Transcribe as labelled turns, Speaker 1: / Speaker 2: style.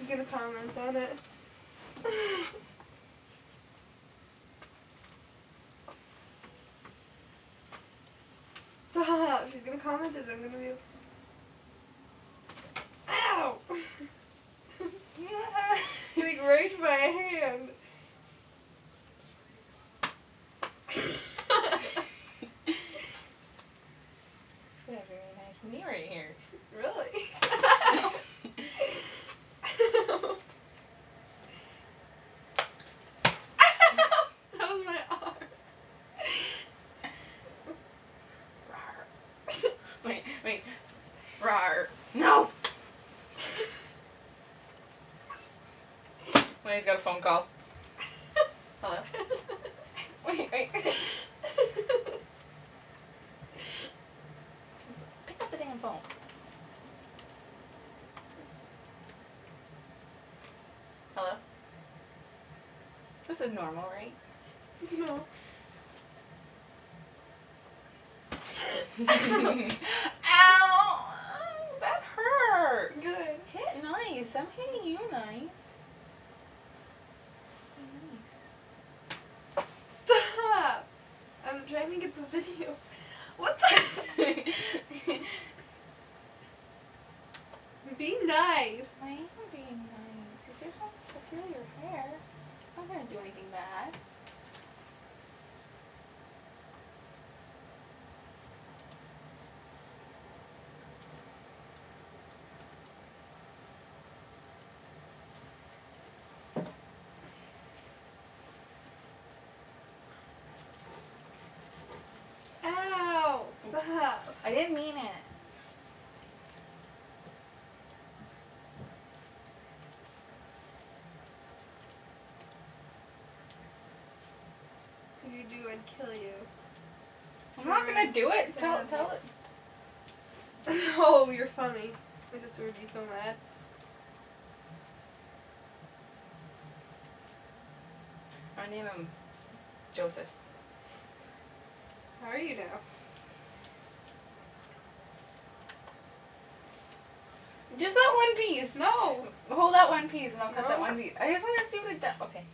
Speaker 1: she's gonna comment on it. Stop! She's gonna comment it. I'm gonna be. Ow! Like right to my hand.
Speaker 2: We have a very nice knee right here.
Speaker 1: Really? That was my arm.
Speaker 2: Wait. Rawr. No! Wait, he's got a phone call. Hello? Wait. Pick up the damn phone. Hello? This is normal, right?
Speaker 1: No.
Speaker 2: Ow! That hurt.
Speaker 1: Good.
Speaker 2: Hit nice. I'm hitting you nice.
Speaker 1: Stop! I'm trying to get the video. What the? Be nice.
Speaker 2: I am being nice. He just wants to feel your hair. I'm not gonna do anything bad.
Speaker 1: Ow! Stop.
Speaker 2: I didn't mean it.
Speaker 1: If you do, I'd kill you.
Speaker 2: I'm not gonna do it. Tell it.
Speaker 1: Oh, you're funny. My sister would be so mad.
Speaker 2: I name him Joseph.
Speaker 1: How are you now?
Speaker 2: Just that one piece.
Speaker 1: No!
Speaker 2: Hold that one piece and I'll cut that
Speaker 1: No.
Speaker 2: one piece. I just want to see what it does. Okay.